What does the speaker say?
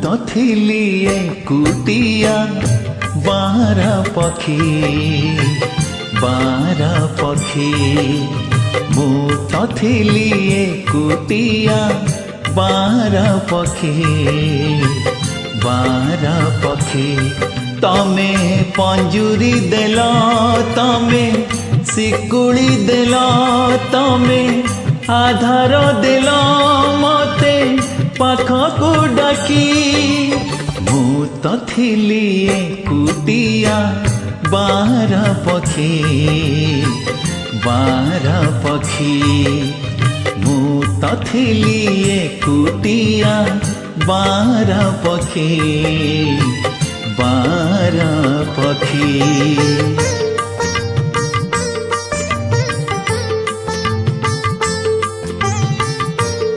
तो थिली एकुटिया बारा पक्षी मु तो थिली एकुटिया बारा पक्षी तमे पंजुरी देल तमे सिकुड़ी देल तमे आधार देल मते पाखकु डाकी मु तो थिली एकुटिया बारा पक्षी मु तो थिली एकुटिया बारा पक्षी